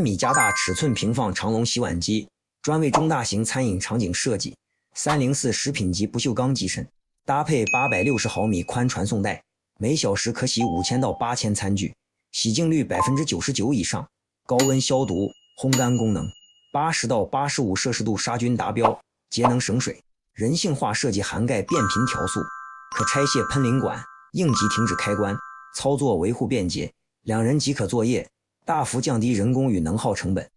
米加大尺寸平放长龙洗碗机，专为中大型餐饮场景设计。304食品级不锈钢机身，搭配860毫米宽传送带，每小时可洗5000到8000餐具，洗净率99%以上，高温消毒、烘干功能，80到85摄氏度杀菌达标，节能省水。人性化设计涵盖变频调速，可拆卸喷淋管，应急停止开关，操作维护便捷，2人即可作业，大幅降低人工与能耗成本。